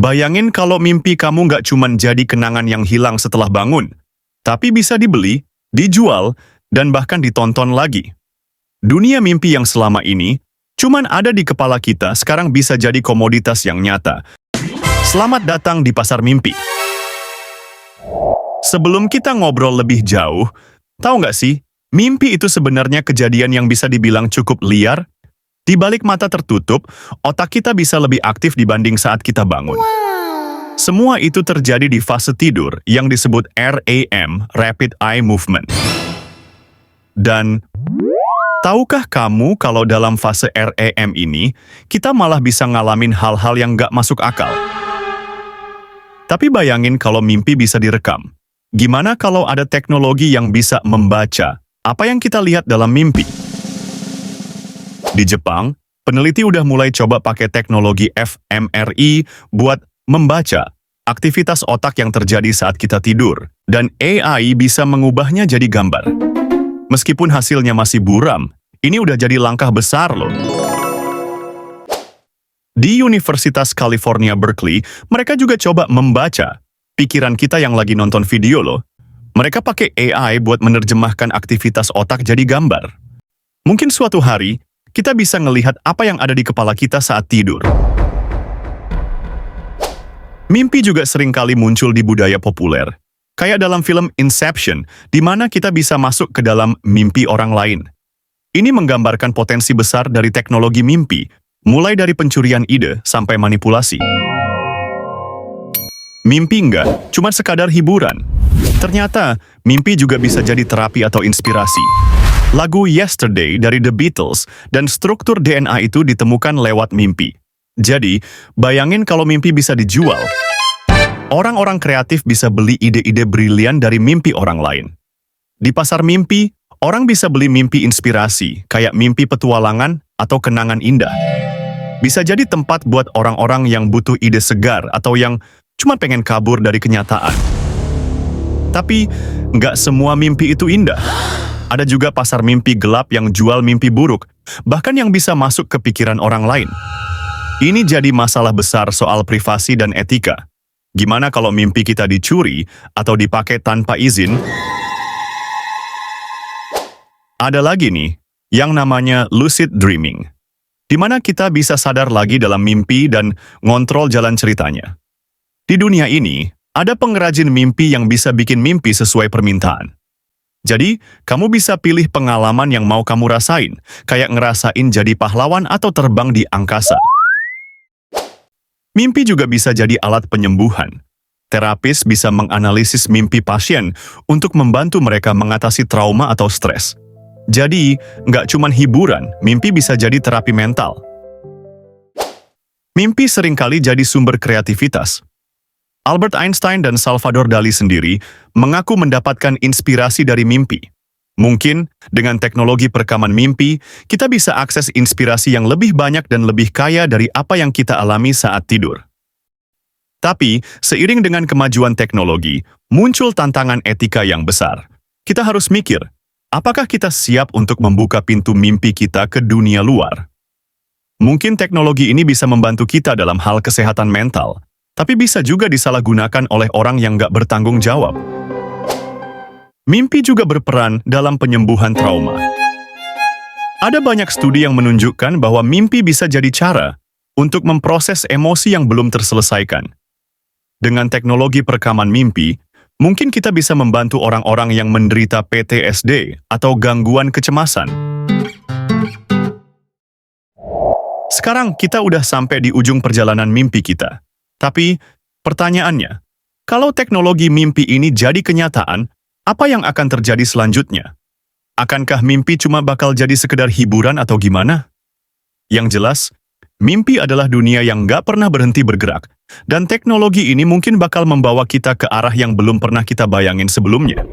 Bayangin kalau mimpi kamu nggak cuma jadi kenangan yang hilang setelah bangun, tapi bisa dibeli, dijual, dan bahkan ditonton lagi. Dunia mimpi yang selama ini cuman ada di kepala kita sekarang bisa jadi komoditas yang nyata. Selamat datang di Pasar Mimpi. Sebelum kita ngobrol lebih jauh, tahu nggak sih, mimpi itu sebenarnya kejadian yang bisa dibilang cukup liar? Di balik mata tertutup, otak kita bisa lebih aktif dibanding saat kita bangun. Semua itu terjadi di fase tidur yang disebut REM, Rapid Eye Movement. Dan tahukah kamu kalau dalam fase REM ini, kita malah bisa ngalamin hal-hal yang nggak masuk akal? Tapi bayangin kalau mimpi bisa direkam. Gimana kalau ada teknologi yang bisa membaca apa yang kita lihat dalam mimpi? Di Jepang, peneliti udah mulai coba pakai teknologi fMRI buat membaca aktivitas otak yang terjadi saat kita tidur, dan AI bisa mengubahnya jadi gambar. Meskipun hasilnya masih buram, ini udah jadi langkah besar loh. Di Universitas California, Berkeley, mereka juga coba membaca pikiran kita yang lagi nonton video loh. Mereka pakai AI buat menerjemahkan aktivitas otak jadi gambar. Mungkin suatu hari, kita bisa ngelihat apa yang ada di kepala kita saat tidur. Mimpi juga seringkali muncul di budaya populer, kayak dalam film Inception, di mana kita bisa masuk ke dalam mimpi orang lain. Ini menggambarkan potensi besar dari teknologi mimpi, mulai dari pencurian ide sampai manipulasi. Mimpi nggak cuma sekadar hiburan. Ternyata, mimpi juga bisa jadi terapi atau inspirasi. Lagu Yesterday dari The Beatles dan struktur DNA itu ditemukan lewat mimpi. Jadi, bayangin kalau mimpi bisa dijual. Orang-orang kreatif bisa beli ide-ide brilian dari mimpi orang lain. Di pasar mimpi, orang bisa beli mimpi inspirasi, kayak mimpi petualangan atau kenangan indah. Bisa jadi tempat buat orang-orang yang butuh ide segar atau yang cuma pengen kabur dari kenyataan. Tapi, nggak semua mimpi itu indah. Ada juga pasar mimpi gelap yang jual mimpi buruk, bahkan yang bisa masuk ke pikiran orang lain. Ini jadi masalah besar soal privasi dan etika. Gimana kalau mimpi kita dicuri atau dipakai tanpa izin? Ada lagi nih, yang namanya lucid dreaming, di mana kita bisa sadar lagi dalam mimpi dan ngontrol jalan ceritanya. Di dunia ini, ada pengrajin mimpi yang bisa bikin mimpi sesuai permintaan. Jadi, kamu bisa pilih pengalaman yang mau kamu rasain, kayak ngerasain jadi pahlawan atau terbang di angkasa. Mimpi juga bisa jadi alat penyembuhan. Terapis bisa menganalisis mimpi pasien untuk membantu mereka mengatasi trauma atau stres. Jadi, nggak cuma hiburan, mimpi bisa jadi terapi mental. Mimpi seringkali jadi sumber kreativitas. Albert Einstein dan Salvador Dali sendiri mengaku mendapatkan inspirasi dari mimpi. Mungkin, dengan teknologi perekaman mimpi, kita bisa akses inspirasi yang lebih banyak dan lebih kaya dari apa yang kita alami saat tidur. Tapi, seiring dengan kemajuan teknologi, muncul tantangan etika yang besar. Kita harus mikir, apakah kita siap untuk membuka pintu mimpi kita ke dunia luar? Mungkin teknologi ini bisa membantu kita dalam hal kesehatan mental, tapi bisa juga disalahgunakan oleh orang yang nggak bertanggung jawab. Mimpi juga berperan dalam penyembuhan trauma. Ada banyak studi yang menunjukkan bahwa mimpi bisa jadi cara untuk memproses emosi yang belum terselesaikan. Dengan teknologi perekaman mimpi, mungkin kita bisa membantu orang-orang yang menderita PTSD atau gangguan kecemasan. Sekarang kita udah sampai di ujung perjalanan mimpi kita. Tapi, pertanyaannya, kalau teknologi mimpi ini jadi kenyataan, apa yang akan terjadi selanjutnya? Akankah mimpi cuma bakal jadi sekedar hiburan atau gimana? Yang jelas, mimpi adalah dunia yang nggak pernah berhenti bergerak, dan teknologi ini mungkin bakal membawa kita ke arah yang belum pernah kita bayangin sebelumnya.